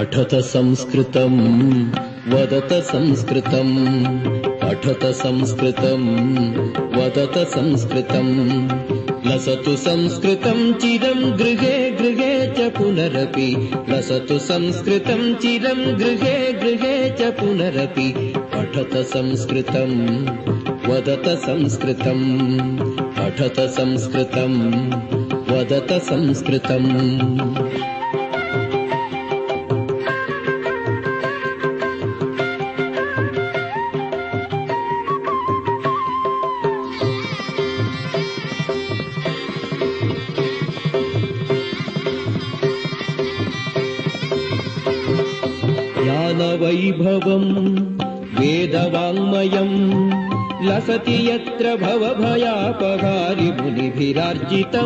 पठत संस्कृतं वदत संस्कृतं पठत संस्कृतं वदत संस्कृतं लसतु संस्कृतं चिरं गृहे गृहे च पुनरपि लसतु संस्कृतं चिरं गृहे गृहे च पुनरपि पठत संस्कृतं वदत संस्कृतं पठत संस्कृतं वदत संस्कृतम् ज्ञानवैभवं वेदवाङ्मयं लसति यत्र भवभयापहारि मुनिभिरार्जितम्।